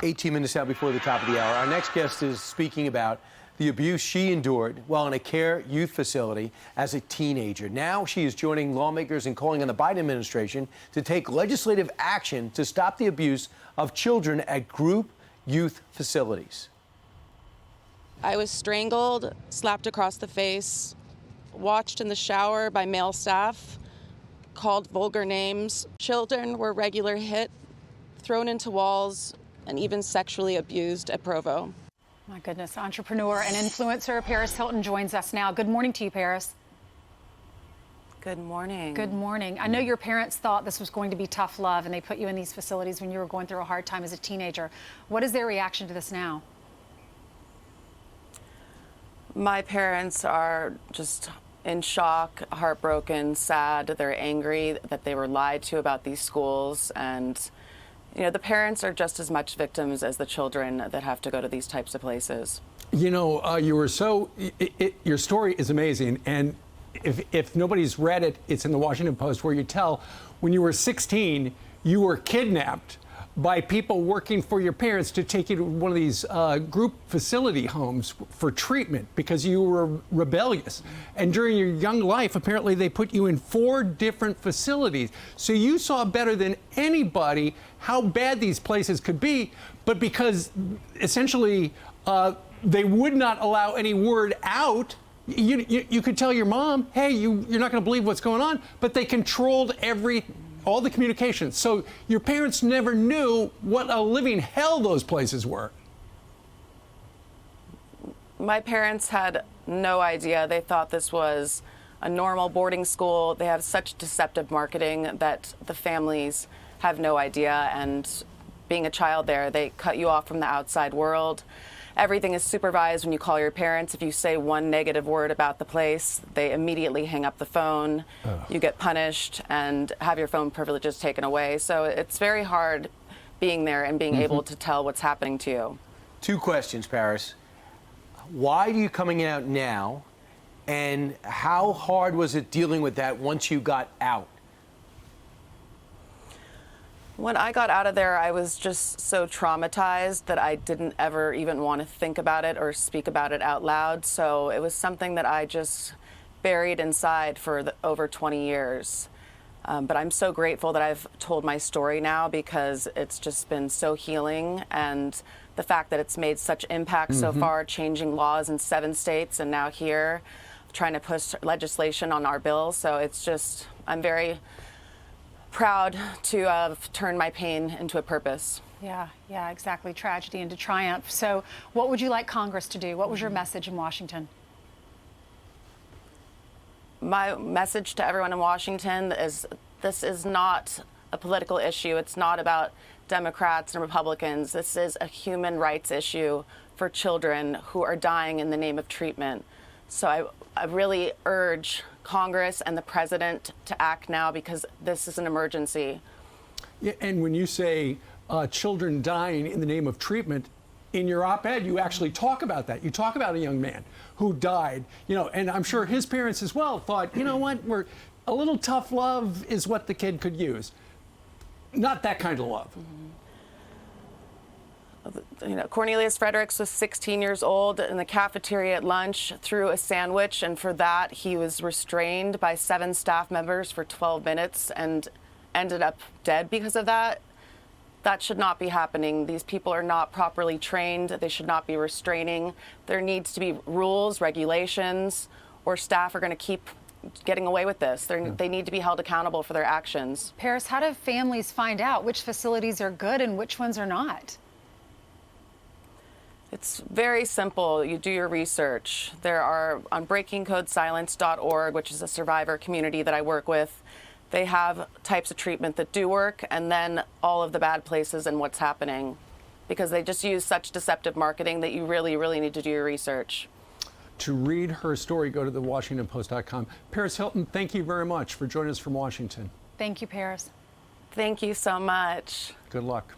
18 minutes now before the top of the hour. Our next guest is speaking about the abuse she endured while in a care youth facility as a teenager. Now she is joining lawmakers and calling on the Biden administration to take legislative action to stop the abuse of children at group youth facilities. I was strangled, slapped across the face, watched in the shower by male staff, called vulgar names. Children were regularly hit, thrown into walls, and even sexually abused at Provo. My goodness, entrepreneur and influencer Paris Hilton joins us now. Good morning to you, Paris. Good morning. Good morning. I know your parents thought this was going to be tough love, and they put you in these facilities when you were going through a hard time as a teenager. What is their reaction to this now? My parents are just in shock, heartbroken, sad. They're angry that they were lied to about these schools, and you know, the parents are just as much victims as the children that have to go to these types of places. You know, your story is amazing, and if nobody's read it, it's in the Washington Post, where you tell when you were 16, you were kidnapped by people working for your parents to take you to one of these group facility homes for treatment because you were rebellious. And during your young life, apparently they put you in 4 different facilities. So you saw better than anybody how bad these places could be, but because essentially they would not allow any word out, you could tell your mom, hey, you're not going to believe what's going on, but they controlled all the communications. So your parents never knew what a living hell those places were. My parents had no idea. They thought this was a normal boarding school. They have such deceptive marketing that the families have no idea. And being a child there, they cut you off from the outside world. Everything is supervised when you call your parents. If you say one negative word about the place, they immediately hang up the phone. You get punished and have your phone privileges taken away. So it's very hard being there and being able to tell what's happening to you. 2 questions, Paris. Why are you coming out now? And how hard was it dealing with that once you got out? When I got out of there, I was just so traumatized that I didn't ever even want to think about it or speak about it out loud. So it was something that I just buried inside for over 20 years. But I'm so grateful that I've told my story now because it's just been so healing. And the fact that it's made such impact so far, changing laws in 7 states and now here, trying to push legislation on our bill. So it's just, I'm very proud to have turned my pain into a purpose. Yeah, exactly. Tragedy into triumph. So what would you like Congress to do? What was your message in Washington? My message to everyone in Washington is this is not a political issue. It's not about Democrats and Republicans. This is a human rights issue for children who are dying in the name of treatment. So I really urge Congress and the president to act now because this is an emergency. Yeah, and when you say children dying in the name of treatment, in your op-ed, you actually talk about that. You talk about a young man who died, you know, and I'm sure his parents as well thought, you know what, a little tough love is what the kid could use. Not that kind of love. You know, Cornelius Fredericks was 16 years old in the cafeteria at lunch, threw a sandwich, and for that he was restrained by 7 staff members for 12 minutes and ended up dead because of that. That should not be happening. These people are not properly trained. They should not be restraining. There needs to be rules, regulations, or staff are going to keep getting away with this. They need to be held accountable for their actions. Paris, how do families find out which facilities are good and which ones are not? It's very simple. You do your research. There are on breakingcodesilence.org, which is a survivor community that I work with. They have types of treatment that do work, and then all of the bad places and what's happening, because they just use such deceptive marketing that you really, really need to do your research. To read her story, go to thewashingtonpost.com. Paris Hilton, thank you very much for joining us from Washington. Thank you, Paris. Thank you so much. Good luck.